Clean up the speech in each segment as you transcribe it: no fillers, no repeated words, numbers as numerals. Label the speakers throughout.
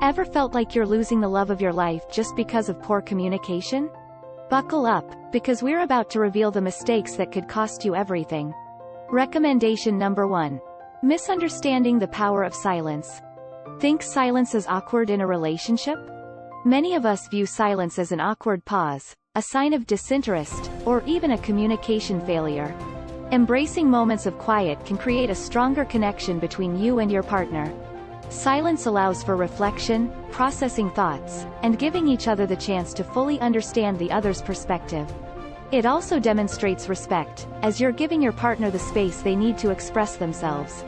Speaker 1: Ever felt like you're losing the love of your life just because of poor communication? Buckle up, because we're about to reveal the mistakes that could cost you everything. Recommendation number 1. Misunderstanding the power of silence. Think silence is awkward in a relationship? Many of us view silence as an awkward pause, a sign of disinterest, or even a communication failure. Embracing moments of quiet can create a stronger connection between you and your partner. Silence allows for reflection, processing thoughts, and giving each other the chance to fully understand the other's perspective. It also demonstrates respect, as you're giving your partner the space they need to express themselves.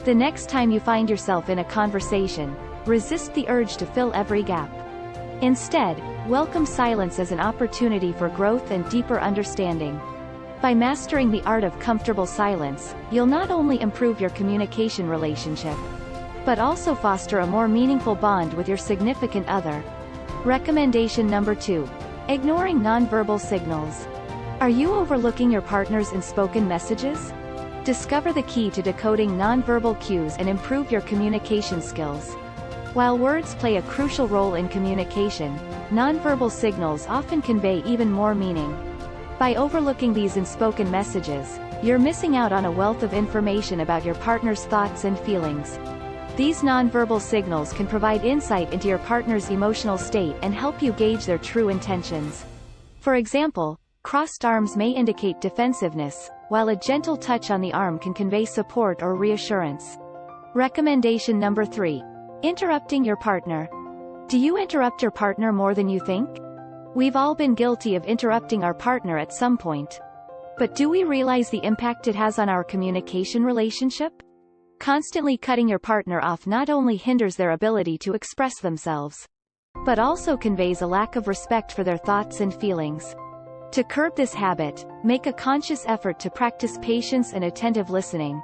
Speaker 1: The next time you find yourself in a conversation, resist the urge to fill every gap. Instead, welcome silence as an opportunity for growth and deeper understanding. By mastering the art of comfortable silence, you'll not only improve your communication relationship, but also foster a more meaningful bond with your significant other. Recommendation number 2. Ignoring nonverbal signals. Are you overlooking your partner's unspoken messages? Discover the key to decoding nonverbal cues and improve your communication skills. While words play a crucial role in communication, nonverbal signals often convey even more meaning. By overlooking these unspoken messages, you're missing out on a wealth of information about your partner's thoughts and feelings. These nonverbal signals can provide insight into your partner's emotional state and help you gauge their true intentions. For example, crossed arms may indicate defensiveness, while a gentle touch on the arm can convey support or reassurance. Recommendation number 3. Interrupting your partner. Do you interrupt your partner more than you think? We've all been guilty of interrupting our partner at some point. But do we realize the impact it has on our communication relationship? Constantly cutting your partner off not only hinders their ability to express themselves, but also conveys a lack of respect for their thoughts and feelings. To curb this habit, make a conscious effort to practice patience and attentive listening.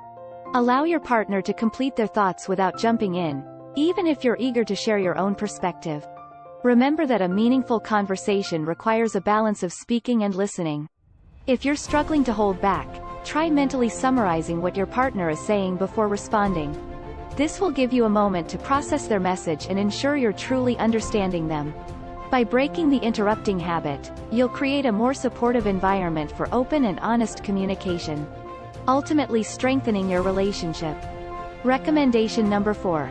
Speaker 1: Allow your partner to complete their thoughts without jumping in, even if you're eager to share your own perspective. Remember that a meaningful conversation requires a balance of speaking and listening. If you're struggling to hold back, try mentally summarizing what your partner is saying before responding. This will give you a moment to process their message and ensure you're truly understanding them. By breaking the interrupting habit, you'll create a more supportive environment for open and honest communication, ultimately strengthening your relationship. Recommendation number 4.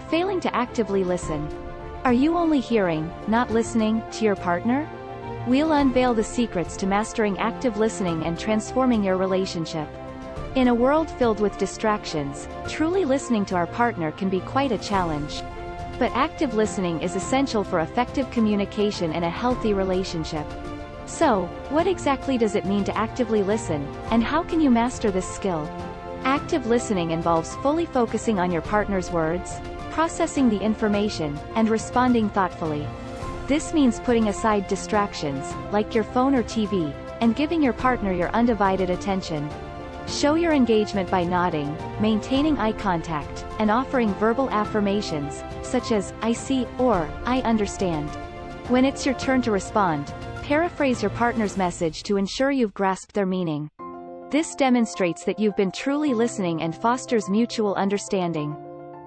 Speaker 1: Failing to actively listen. Are you only hearing, not listening, to your partner? We'll unveil the secrets to mastering active listening and transforming your relationship. In a world filled with distractions, truly listening to our partner can be quite a challenge. But active listening is essential for effective communication and a healthy relationship. So, what exactly does it mean to actively listen, and how can you master this skill? Active listening involves fully focusing on your partner's words, processing the information, and responding thoughtfully. This means putting aside distractions, like your phone or TV, and giving your partner your undivided attention. Show your engagement by nodding, maintaining eye contact, and offering verbal affirmations, such as, "I see," or, "I understand." When it's your turn to respond, paraphrase your partner's message to ensure you've grasped their meaning. This demonstrates that you've been truly listening and fosters mutual understanding.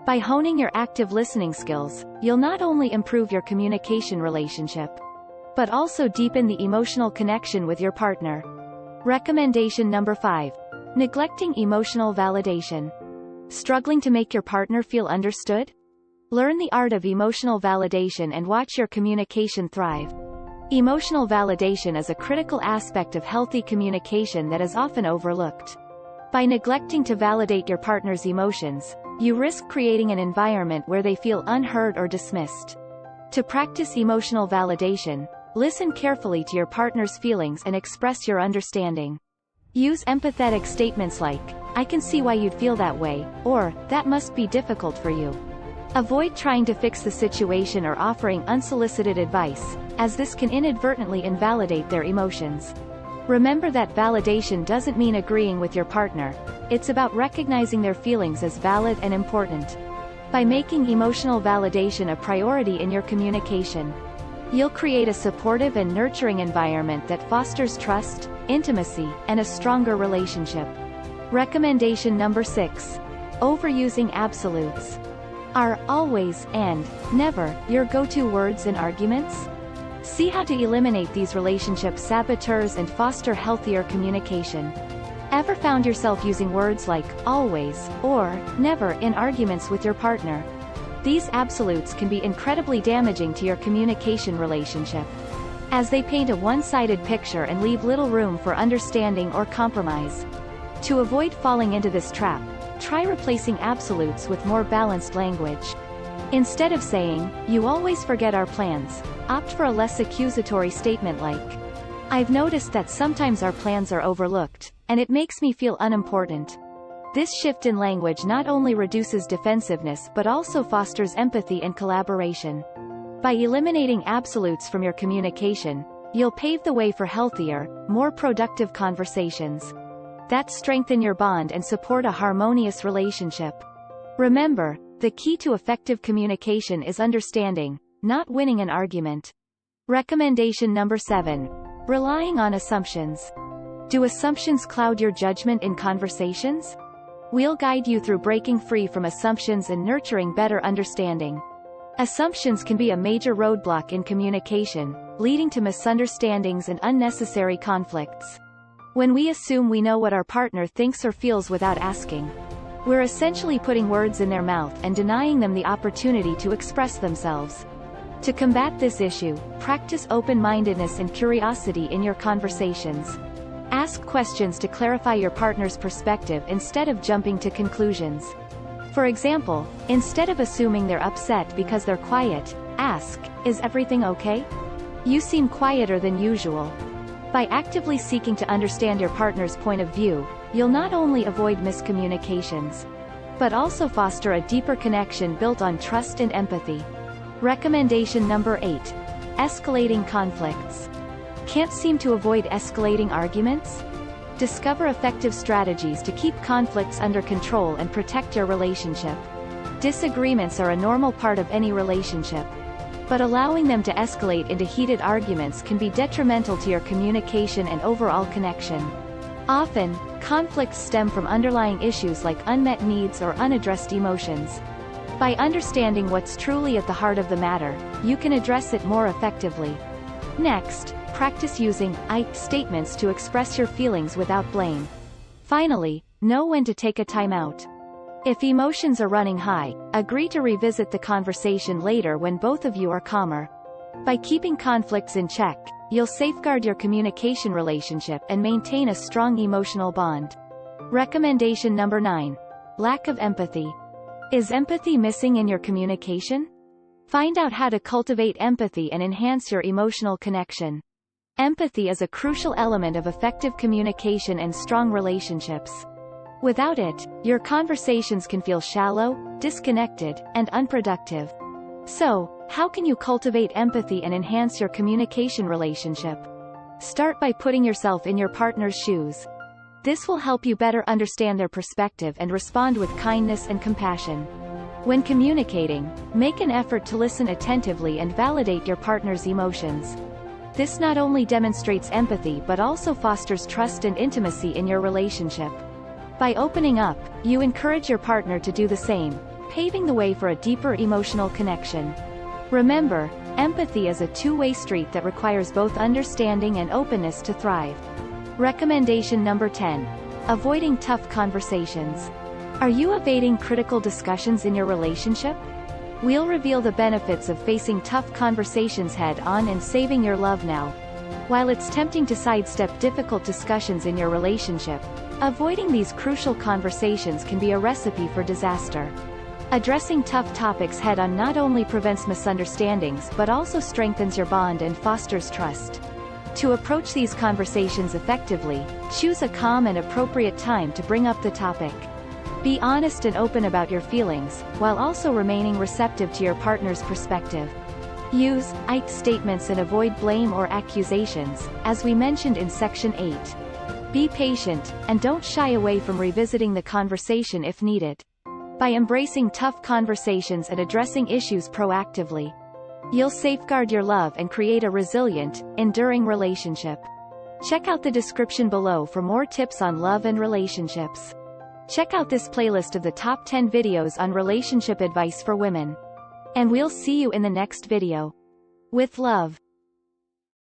Speaker 1: By honing your active listening skills, you'll not only improve your communication relationship, but also deepen the emotional connection with your partner. Recommendation number 5. Neglecting emotional validation. Struggling to make your partner feel understood? Learn the art of emotional validation and watch your communication thrive. Emotional validation is a critical aspect of healthy communication that is often overlooked. By neglecting to validate your partner's emotions, you risk creating an environment where they feel unheard or dismissed. To practice emotional validation, listen carefully to your partner's feelings and express your understanding. Use empathetic statements like, "I can see why you'd feel that way," or, "That must be difficult for you." Avoid trying to fix the situation or offering unsolicited advice, as this can inadvertently invalidate their emotions. Remember that validation doesn't mean agreeing with your partner. It's about recognizing their feelings as valid and important. By making emotional validation a priority in your communication, you'll create a supportive and nurturing environment that fosters trust, intimacy, and a stronger relationship. Recommendation number 6. Overusing absolutes. Are always and never your go-to words in arguments? See how to eliminate these relationship saboteurs and foster healthier communication. Ever found yourself using words like always or never in arguments with your partner? These absolutes can be incredibly damaging to your communication relationship, as they paint a one-sided picture and leave little room for understanding or compromise. To avoid falling into this trap, try replacing absolutes with more balanced language. Instead of saying, "You always forget our plans," opt for a less accusatory statement like, "I've noticed that sometimes our plans are overlooked, and it makes me feel unimportant." This shift in language not only reduces defensiveness but also fosters empathy and collaboration. By eliminating absolutes from your communication, you'll pave the way for healthier, more productive conversations that strengthen your bond and support a harmonious relationship. Remember, the key to effective communication is understanding, not winning an argument. Recommendation number 7. Relying on assumptions. Do assumptions cloud your judgment in conversations? We'll guide you through breaking free from assumptions and nurturing better understanding. Assumptions can be a major roadblock in communication, leading to misunderstandings and unnecessary conflicts. When we assume we know what our partner thinks or feels without asking, we're essentially putting words in their mouth and denying them the opportunity to express themselves. To combat this issue, practice open-mindedness and curiosity in your conversations. Ask questions to clarify your partner's perspective instead of jumping to conclusions. For example, instead of assuming they're upset because they're quiet, ask, "Is everything okay? You seem quieter than usual." By actively seeking to understand your partner's point of view, you'll not only avoid miscommunications, but also foster a deeper connection built on trust and empathy. Recommendation number 8. Escalating conflicts. Can't seem to avoid escalating arguments? Discover effective strategies to keep conflicts under control and protect your relationship. Disagreements are a normal part of any relationship, but allowing them to escalate into heated arguments can be detrimental to your communication and overall connection. Often, conflicts stem from underlying issues like unmet needs or unaddressed emotions. By understanding what's truly at the heart of the matter, you can address it more effectively. Next, practice using "I" statements to express your feelings without blame. Finally, know when to take a time out. If emotions are running high, agree to revisit the conversation later when both of you are calmer. By keeping conflicts in check, you'll safeguard your communication relationship and maintain a strong emotional bond. Recommendation number 9. Lack of empathy. Is empathy missing in your communication? Find out how to cultivate empathy and enhance your emotional connection. Empathy is a crucial element of effective communication and strong relationships. Without it, your conversations can feel shallow, disconnected, and unproductive. So, how can you cultivate empathy and enhance your communication relationship? Start by putting yourself in your partner's shoes. This will help you better understand their perspective and respond with kindness and compassion. When communicating, make an effort to listen attentively and validate your partner's emotions. This not only demonstrates empathy but also fosters trust and intimacy in your relationship. By opening up, you encourage your partner to do the same, paving the way for a deeper emotional connection. Remember, empathy is a two-way street that requires both understanding and openness to thrive. Recommendation number 10. Avoiding tough conversations. Are you evading critical discussions in your relationship? We'll reveal the benefits of facing tough conversations head-on and saving your love now. While it's tempting to sidestep difficult discussions in your relationship, avoiding these crucial conversations can be a recipe for disaster. Addressing tough topics head-on not only prevents misunderstandings but also strengthens your bond and fosters trust. To approach these conversations effectively, choose a calm and appropriate time to bring up the topic. Be honest and open about your feelings, while also remaining receptive to your partner's perspective. Use "I" statements and avoid blame or accusations, as we mentioned in Section 8. Be patient, and don't shy away from revisiting the conversation if needed. By embracing tough conversations and addressing issues proactively, you'll safeguard your love and create a resilient, enduring relationship. Check out the description below for more tips on love and relationships. Check out this playlist of the top 10 videos on relationship advice for women. And we'll see you in the next video. With love.